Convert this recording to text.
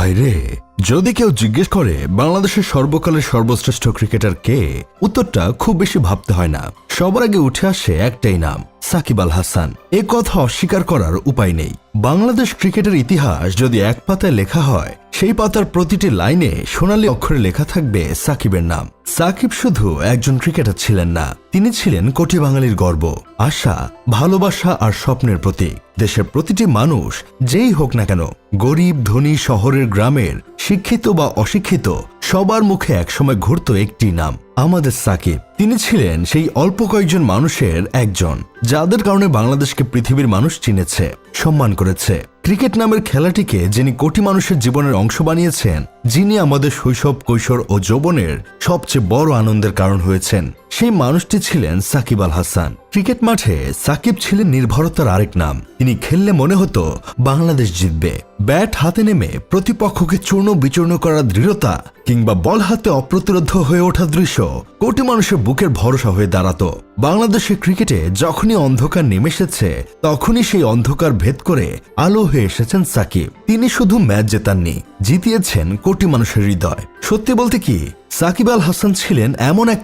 ভাইরে, যদি কেউ জিজ্ঞেস করে বাংলাদেশের সর্বকালের সর্বশ্রেষ্ঠ ক্রিকেটার কে, উত্তরটা খুব বেশি ভাবতে হয় না। সবার আগে উঠে আসে একটাই নাম, সাকিব আল হাসান। এ কথা অস্বীকার করার উপায় নেই। বাংলাদেশ ক্রিকেটের ইতিহাস যদি এক পাতায় লেখা হয়, সেই পাতার প্রতিটি লাইনে সোনালী অক্ষরে লেখা থাকবে সাকিবের নাম। সাকিব শুধু একজন ক্রিকেটার ছিলেন না, তিনি ছিলেন কোটি বাঙালির গর্ব, আশা, ভালোবাসা আর স্বপ্নের প্রতীক। দেশের প্রতিটি মানুষ যেই হোক না কেন, গরিব, ধনী, শহরের, গ্রামের, শিক্ষিত বা অশিক্ষিত, সবার মুখে একসময় ঘুরত একটি নাম, আমাদের সাকিব। তিনি ছিলেন সেই অল্প কয়েকজন মানুষের একজন, যাদের কারণে বাংলাদেশকে পৃথিবীর মানুষ চিনেছে, সম্মান করেছে। ক্রিকেট নামের খেলাটিকে যিনি কোটি মানুষের জীবনের অংশ বানিয়েছেন, যিনি আমাদের শৈশব, কৈশোর ও যৌবনের সবচেয়ে বড় আনন্দের কারণ হয়েছেন, সেই মানুষটি ছিলেন সাকিব আল হাসান। ক্রিকেট মাঠে সাকিব ছিলেন নির্ভরতার আরেক নাম। তিনি খেললে মনে হতো বাংলাদেশ জিতবে। ব্যাট হাতে নেমে প্রতিপক্ষকে চূর্ণ বিচূর্ণ করার দৃঢ়তা কিংবা বল হাতে অপ্রতিরোধ হয়ে ওঠা দৃশ্য কোটি মানুষের বুকের ভরসা হয়ে দাঁড়াতো। বাংলাদেশের ক্রিকেটে যখনই অন্ধকার নেমে এসেছে, তখনই সেই অন্ধকার ভেদ করে আলো হয়ে এসেছেন সাকিব। তিনি শুধু ম্যাচ জেতাননি, জিতিয়েছেন কোটি মানুষের হৃদয়। সত্যি বলতে কি, সাকিব আল হাসান ছিলেন এমন এক